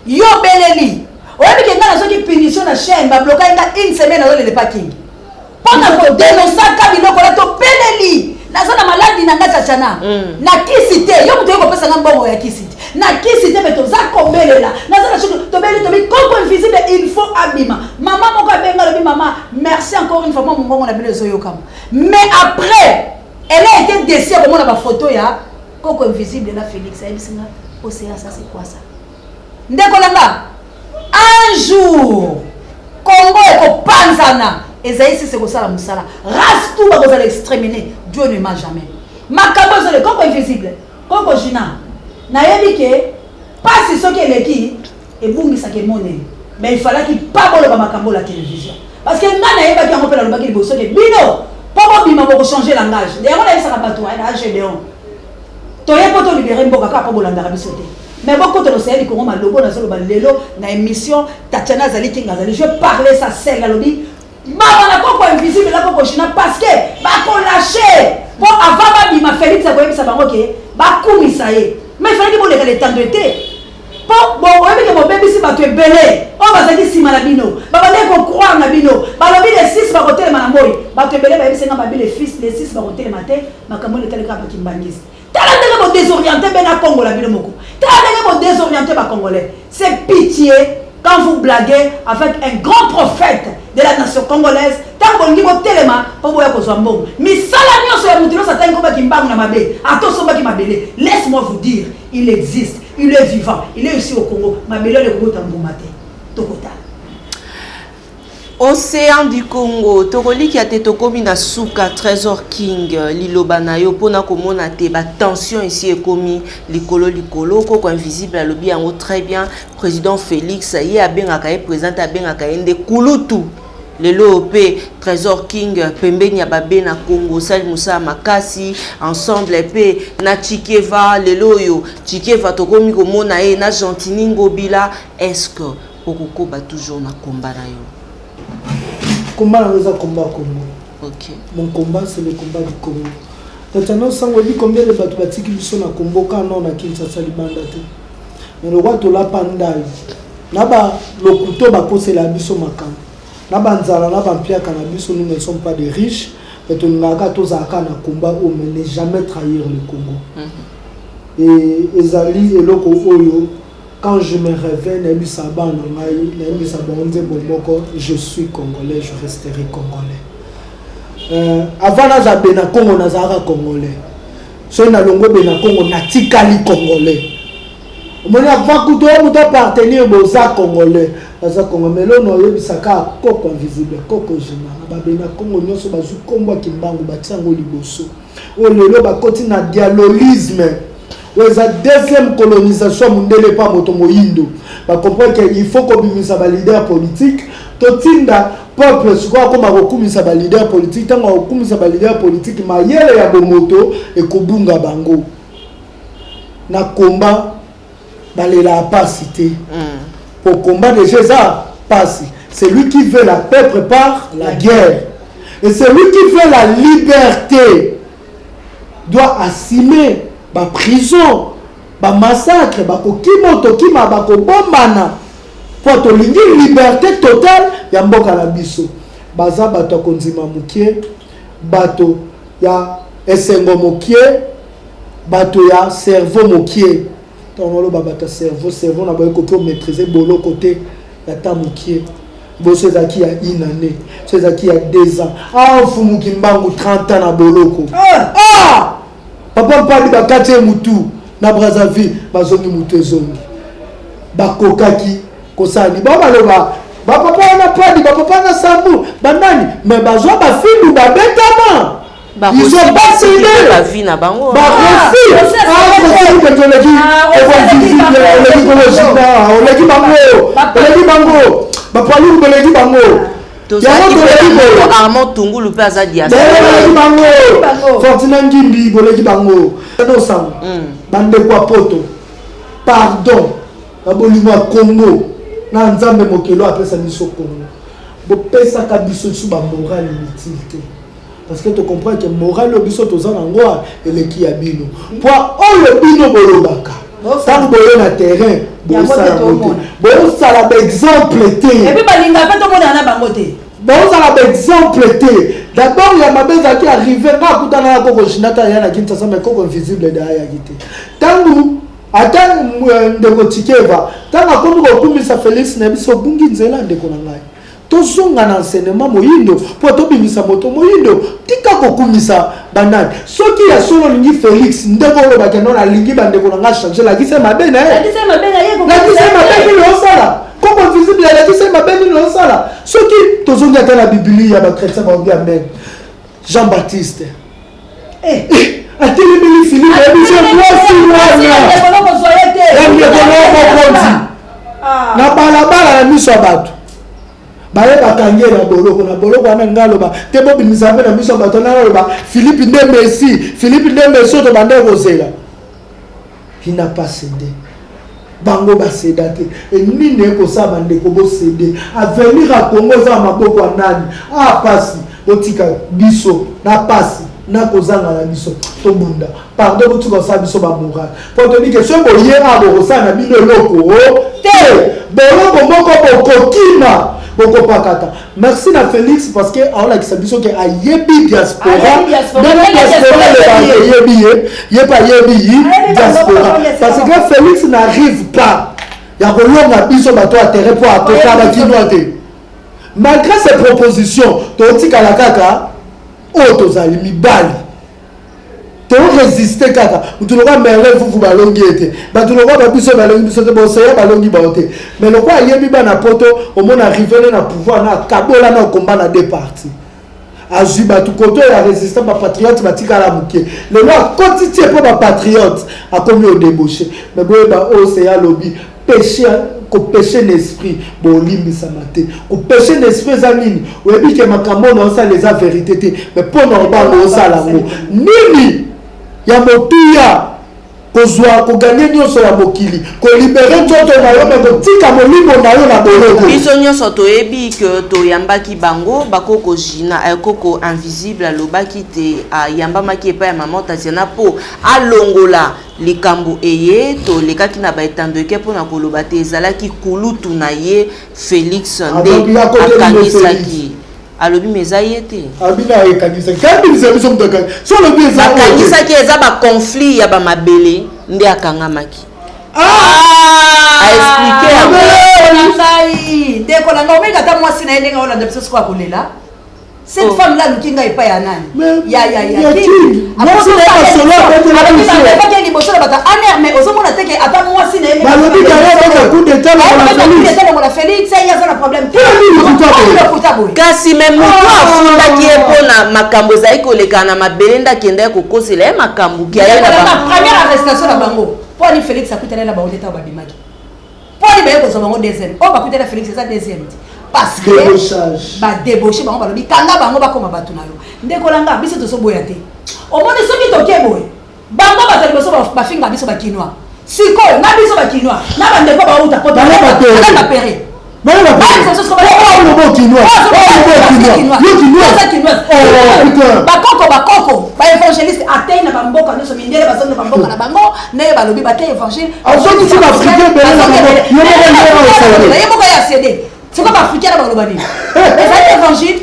yo beleli oyebi ke nga nazoki punition na chaîne babloka nga une semaine azolele parking pona kodenosaka biloko na tobeleli naza na maladi na nga chachana na kisi te yo mutu yokopesa nga mbongo ya kisi te na kisi te me toza kobelela naza na soki tobeli tobi koko invisible il faut abima mama moko abenga lobi mama merci encore une fois moi mongongo na bino ezoyokama mais après elle a été déçue komona bafoto ya koko invisible na Félix ayebisinga océan ça c'est quoi ça ndeko nanga un jour Congo ekopanzana ezaïsi c'est kosala musala race tout bakozala exterminer Dieu ne m'a jamais makambo zole koko invisible koko jina nayebi ke pasi soki eleki ebungisaka monene mais il fallait qu'il pas boloba makambo la télévision parce que nga nayebaki yango mpe nalobaki liboso ke bino po bobima bokochanger langage yango nayebisaka bato na gédéon toye po tolibere mboka kaka po bolandaka biso te mais beaucoup de l'océan du Congo malobo nazoloba lelo na émission Tatiana Zali Kinga Zali je parlais ça c'est lalobi mama na koko invisible la koko china parce que bako lâcher pour avant babima Félix akoyebisa bango ke bakumisa ye mais il fallait que boleka le temps de été pour bon oyebi ke bobebisi bato ebele o bazaki nsima na bino babandeki kocroire na bino balobi les 6 bakotelema na moi bato ebele bayebisenga babi les fils les 6 bakotelema te makambo letaleka bakimbangisi tala ndenge bodésorienté mpe na Congo la bino moko tala ndenge bodésorienté bacongolais c'est pitié quand vous blaguez avec un grand prophète de la nation congolaise tant que vous téléma pour vous avoir bon mais ça la nuit sur la montée ça t'inquiète pas qu'il m'a na mabé attention pas qu'il m'a belé laisse-moi vous dire il existe il est vivant il est ici au Congo mabé le Congo tambomaté tokota Océan du Congo, Tokoli qui a été tokomi na Souka Trésor King, Liloba na yo pona komona te ba tension ici est commis likolo koko invisible à lobby en très bien président Félix y a bien akaye président a bien akaye nde kulutu le LOP Trésor King pembeni ya babe na Congo Sal Moussa Makasi ensemble pe na Chikeva le loyo Chikeva tokomi komona e na Gentini Ngobila est-ce que okoko ba toujours na combat na yo. Combat dans un combat Congo. Ok. Mon combat c'est le combat du Congo. Maintenant sans on dit combien de bateaux batiki qui sont na Congo quand on a Kinshasa libanda te. Mais le roi to la pandai. Naba le couteau ba ko c'est la biso makam. Naba nzala naba mpia cannabis nous ne sommes pas des riches mais on n'a qu'à tous à na combat où mais ne jamais trahir le Congo. Et ezali eloko oyo quand je me réveille, je suis congolais, je resterai congolais. Avant j'avais na Congo nazara congolais. So na longo bena Congo na tikali congolais. Moni avant que toi vous appartenir boza congolais. Baza congolais lo no yebisaka koko invisible koko jina. Ba bena Congo nyoso bazu kombo kimbangu batsango liboso. O lelo ba koti na dialogisme. La deuxième colonisation mondiale pas moto moyindo. Ba comprendre qu'il faut qu'on bimisa ba leader politique. Totinda peuple soit comme akokumisa ba leader politique, tant akokumisa ba leader politique ma yele ya bomoto et kobunga bango. Na combat balela pas cité. Pour combattre déjà ça passe. C'est lui qui veut la paix prépare la guerre. Et celui qui veut la liberté doit assumer ba prison, ba massacre, ba kokimoto kima ba kobombana. Pour to lingi liberté totale ya mboka na biso. Baza bato konzima mukie, bato ya esengo mukie, bato ya cerveau mukie. Tongolo ba bato cerveau na ba ko maîtriser bolo côté ya ta mukie. Boso zaki ya inane, zaki ya 2 ans. Ah fumu kimbangu 30 ans na boloko. Ah! Papa pali bakate mutu na Brazzaville bazongi mutu ezongi bakokaki kosani baba loba papa na padi papa na sambu banani mais bazwa ba filu babetama ils ont pas cédé la vie na bango ba refus bango ba pali kolegi bango Armand Tungulu pe aza diaspora. Fortuna Ngimbi boleki bango. No sang. Bande kwa poto. Pardon. Babolima Congo. Na nzambe mokelo apesa biso Congo. Bo pesa ka biso su ba moral inutile. Parce que tu comprends que moral biso tozana ngwa eleki ya bino. Pour o le bino bolobaka. Tant que na terrain, bon ça la exemple té. Et puis balinga pas tout monde na bango té. Bon ça la exemple té. D'abord il y a ma beza qui arrivé na kutana na koko shinata yana Kinshasa mais koko invisible derrière kité. Tangu ata ndeko Chikeva, tanga kondo ko kumisa Félix na biso bungi nzela ndeko na ngai. Tozonga na enseignement moyindo po to bimisa moto moyindo tika ko kumisa banani soki ya solo lingi Félix ndeko lo bakeno na lingi bandeko na nga changer la kise mabena la kise mabena yeko la kise mabena lo sala comme visible la kise mabena lo sala soki tozonga ta la Biblia ba chrétien ba bien amen Jean-Baptiste ateli bili Philippe et Michel na balabala na miso bato baye bakange na boloko wana ngaloba te bobi misambe na miso bato na loba Philippe nde Messi to bande kozela il n'a pas cédé bango ba cédate et nini ko sa bande ko bo cédé à venir à Congo za maboko nani pasi botika biso na pasi na kozanga na biso to bunda pardon botika sa biso ba moral pour te dire que ce boye a bo sa na bino loko te boloko moko bokokima. Merci à Félix parce que on a dit que a yebi diaspora diaspora parce que Félix n'arrive pas il y a que l'homme a biso bateau à terre pour à toka ba kinoate malgré ces propositions totikala kaka oyo tozali mibali résister kaka mutu loka merle fufu balongi ete batu loka babiso balongi biso te boseya balongi baote mais lokwa yebi bana poto omona arrivé na pouvoir na kabola na combat na deux parties azui batu koto ya résistant ba patriote batikala muke le loi quotidien pour ba patriote a commis au débauché mais boye ba oseya lobby péché ko péché l'esprit bon limbisa maté ko péché l'esprit za nini oyebi ke makambo na ça les vérité te mais pour normal o ça la mo nini ya motuya kozwa koganye nyonso ya mokili kolibere nzoto na yo me kotika molimo na yo na boloko biso nyonso toyebi ke toyambaki bango bakoko jina koko invisible alobaki te ayambamaki epai ya mama Tatiana po alongola likambo eye tolekaki na baetandeke mpona koloba te ezalaki kulutu na ye Félix nde akanisaki alobi meza yete abina ekanisa kandi biso mutaka so le bien ça kanisa ki eza ba conflit ya ba mabele nde akangamaki a expliquer ngai ndeko na ngombe kata mwasi na elenga ona ndepso kwa kolela cette femme là lukinga epa ya nani ya mwasi na eba solo abaki ni bosola bata aner mais ozomona teke ata mwasi na elenga balobi ka ya coup d'état la Félix ya zona problème kasi même mutu afundaki epona makambo ezali koleka na mabele ndakenda kokosela ye makambo ki aye na première arrestation na bango po ni Félix akutela na baoteta babimaki po ni baye kozwa bango deuxième o bakutela Félix eza deuxième parce que ba débauché bango balobi kanga bango bakoma batu na yo ndekolanga biso tosoboya te omoni soki tokeboye bango batali biso bafinga biso bakinwa sikoyo na biso bakinwa na bandeko bauta po na pere bakoko baévangéliste atei na bamboka nyonso mindele bazonde bamboka na bango naye balobi batei évangile ye moko ya cd siko baafricain na baloba nini ezali évangile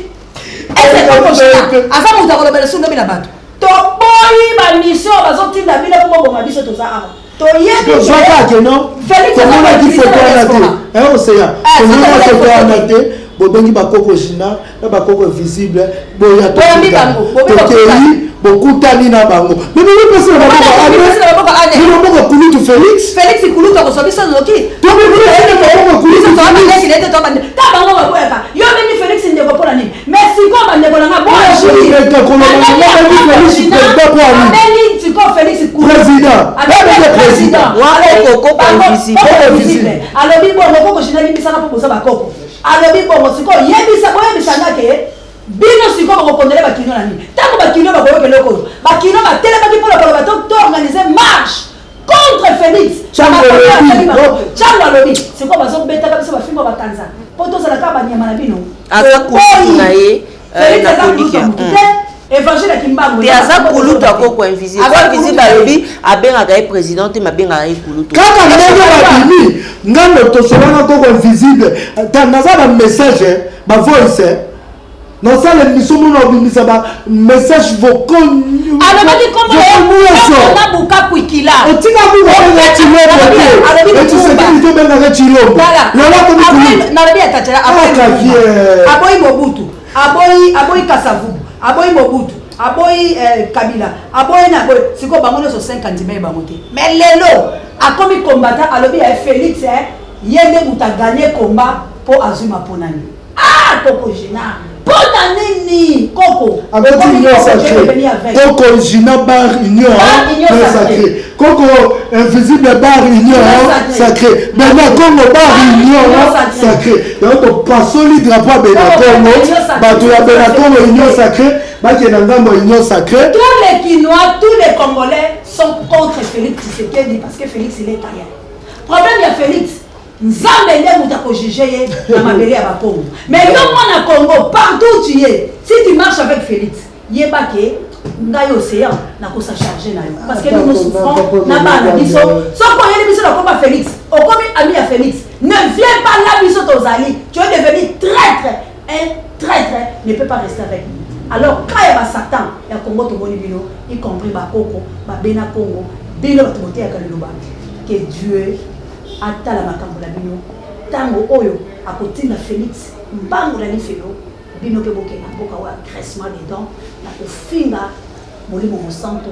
aza moto akolobela so ndobi na bato toboyi bamission bazotinda bino po boboma biso toza awa bobengi bakoko jina na bakoko visible boya tokei bokutani na bango meboko kulutu Félix kulutu akosobisa noki yo bengi Félix ndeko mpona nini mais siko bandeko nanga abeni siko Félix président alobi bongo koko jina limbisaka mpo boza bakoko alobi bongo siko boyebisanga ke bino siko bakokondele bakino na nini ntango bakino bakoyokela okoyo bakino batelemaki mpona koloba toorganize marche contre Félix chango alobi siko bazobetaka biso bafimbo bakanza mpo tozalaka banyama na bino aza kulutu na ye na kolika évangile kimbango te aza kulutu akoko invisible invisible alobi abengaka ye président te mabengaka ye kulutu kaka ndenge babimi ngando tosolanga koko invisible naza ba message ba voice dans ça l'émission nous obimisa ba message vocal alobaki komona buka kwikila otika buka na chilombo et tu sais que tu benga na chilombo lala ko ni na rabia tatela aboyi Mobutu aboyi Kasavubu aboyi Mobutu aboyi Kabila aboyi na boyi siko bango nyonso 50 mai bango te mais lelo akomi combattant alobi ya Félix yende buta gagner combat po azuma ponani koko jina pona nini koko avec union sacrée koko jina bar union sacrée koko invisible bar union sacrée maintenant Congo bar union sacrée donc pasoli drapeau bena Congo bato ya bena Congo union sacrée baki na ngambo union sacrée tous les Kinois tous les Congolais sont contre Félix Tshisekedi parce que Félix il est italien problème ya Félix nzambe nde muta ko juger na mabele ya bakongo mais yo mwana Congo partout tu es si tu marches avec Félix yebake ngai océan na ko sa charger na yo parce que nous souffrons na bana biso soko yeli biso na komba Félix okomi ami ya Félix ne viens pas là biso tozali tu es devenu traître un traître ne peut pas rester avec nous alors quand ya ba Satan ya Congo to boni bino y compris ba koko ba bena Congo bino bato ya kaloba que Dieu atala makambo la bino tango oyo à côté de Félix mbango la lifelo bino pe boke na boka wa graissement des dents na kofinga molimo mosanto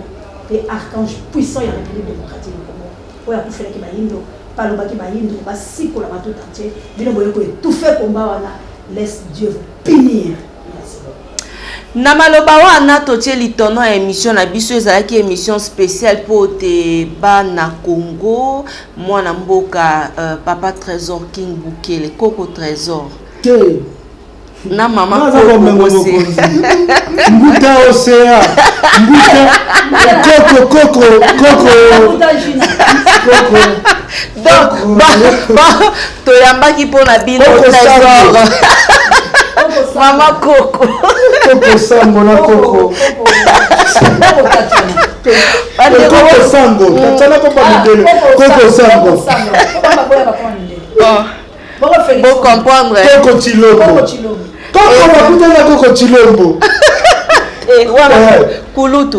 et archange puissant ya République démocratique du Congo oya kufela ki bayindo paloba ki bayindo basiko la bato entier bino boye ko tout fait combat wana laisse Dieu vous punir. Na maloba wana totie litono ya émission na biso ezalaki émission spéciale pour te ba na Congo mwana mboka papa Trésor King Bukele Koko Trésor na mama Koko Mbuta Océan Mbuta Koko donc toyambaki mpona bino Trésor Mama Koko Sambo na Koko Sambo Tatiana Koko Sambo Pour comprendre Koko Chilombo Koko Chilombo Kulutu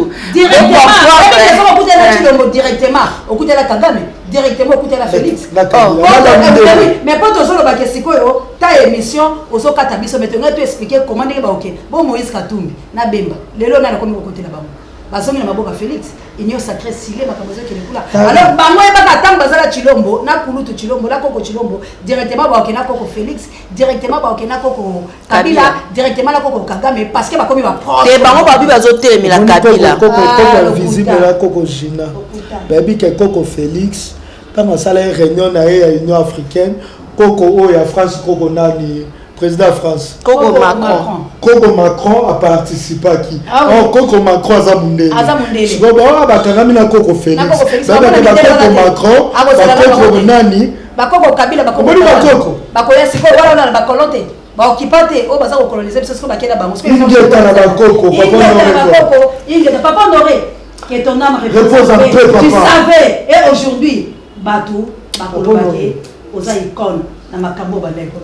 directement au côté de la Kagame directement au côté de la Félix mais pas toujours le bac sikoyo ta émission oso kata biso mais tu expliquer comment ndenge ba OK bon Moïse Katumbi na Bemba lelo na komi côté na bango bazongi na maboka Félix union sacrée silé makambozo qui lekula alors bango e baka tang bazala Chilombo na Kulutu Chilombo na Koko Chilombo directement ba OK na Koko Félix directement ba OK na Koko Kabila directement na Koko Kagame parce que ba komi ba proche et bango ba bi bazote mais la Kabila Koko visible la Koko Gina baby que Koko Félix quand on sala réunion na Union africaine Koko o ya France Koko nani président France Koko Macron a participé à qui Koko Macron a zamundé je vois ba kangami na Koko Félix ba Koko Macron ba Koko nani ba Koko Kabila ba Koko ya siko wala na ba kolote ba occupante o baza ko coloniser parce que ba kena bango papa honoré que ton âme repose en paix papa tu savais et aujourd'hui batou ba kolobake oza icône na makambo ba leko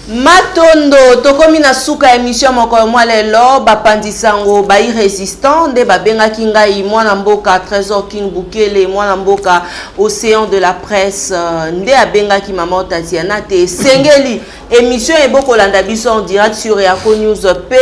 Matondo tokomi na suka émission moko mwa lelo bapandisango ba irrésistant nde babengaki ngai mwana mboka Trésor King Bukele mwana mboka Océan de la presse nde abengaki mama Tatiana te sengeli émission e bokolanda biso en direct sur Reaco News P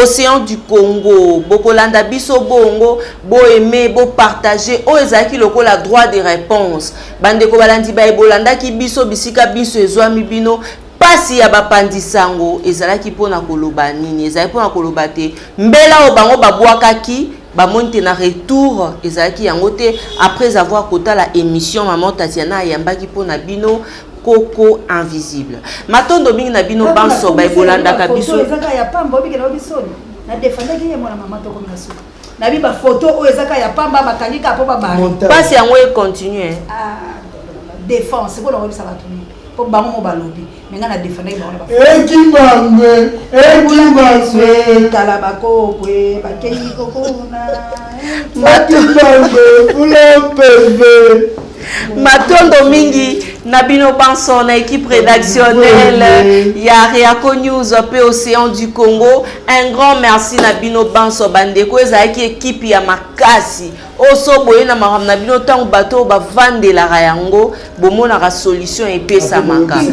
Océan du Congo bokolanda biso bongo bo aimer bo partager o ezaki lokola droit de réponse bandeko balandi ba ebolanda ki biso bisika biso ezwami bino pasi ya bapandisango ezalaki pona koloba nini ezalaki pona koloba te mbela o bango babwakaki bamonte na retour ezalaki yango te après avoir kotala émission maman Tatiana yambaki pona bino Koko invisible matondo mingi na bino banso ba ebolanda ka biso ezaka ya pamba obike na biso na defendaki ye mwana mama to comme na suka na bi ba photo o ezaka ya pamba bakangika po ba ba pasi yango e continue défense ko lo bisa batuni po bango mo balobi menga na defendaki bango ba ekimangwe kala bakokwe bakei kokona matondo mingi Nabino Banson na équipe rédactionnelle ya Reaco News pe Océan du Congo un grand merci Nabino Banson bandeko ezaki équipe ya makasi oso boye na maram na bino tango bato ba vandela yango bomona ka solution epesa maka un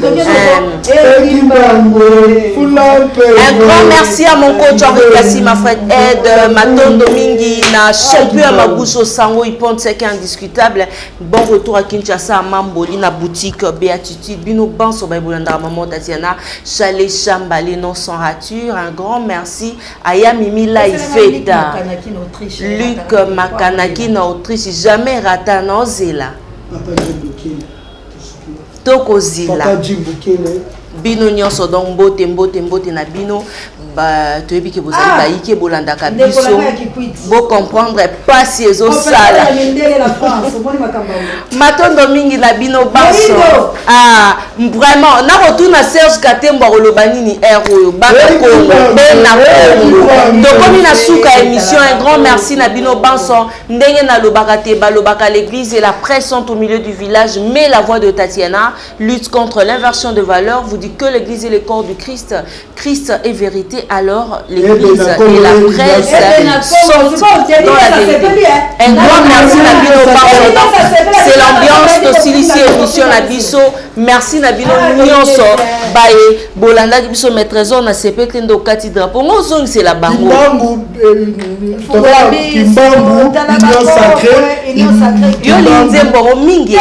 grand merci à mon coach Henri Kassi ma frère Ed Matondo mingi na champion ya mabuso sango iponte c'est indiscutable bon retour à Kinshasa Mamboli na boutique Béatitude Bino Banso Baïbolanda maman Tatiana Chalet Chambali non sans rature un grand merci à Yamimi Laifeta Luc Makanaki na Autriche jamais rata na Zela Toko Zila Bino nyonso donc mbote na bino ba toyebi ke bozali ba yike bolanda ka biso bo comprendre pas si ezo sala matondo mingi na bino baso vraiment na retourna Serge Katembo roloba nini oyo ba ko bena donc comme na suka émission un grand merci na bino banso ndenge na lobaka te balobaka l'église et la presse sont au milieu du village mais la voix de Tatiana lutte contre l'inversion de valeurs vous dit que l'Église est le corps du Christ. Christ est vérité, alors l'Église et la presse sont dans la vérité. Un grand merci Nabino Pardon. C'est l'ambiance aussi ici émission Nabiso. Merci Nabino Nyonso. Baye Bolanda Biso maîtresse on a sepete ndo kati drapeau. On zone c'est la bango. Kimbangu, union sacrée. Yo linze mboro mingi.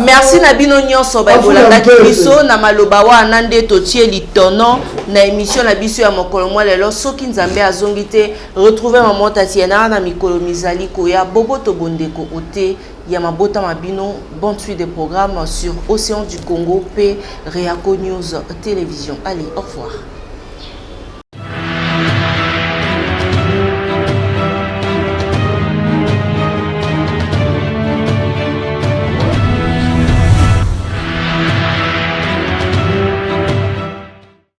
Merci Nabino Nyonso Bolanda Biso na maloba wa nande totie litono na émission na biso ya mokolo mwa lelo soki nzambe azongite retrouver maman Tatiana na mikolo mizali koya boboto bondeko ote ya mabota mabino. Bonne suite des programmes sur Océan du Congo P Réaco News Télévision. Allez, au revoir.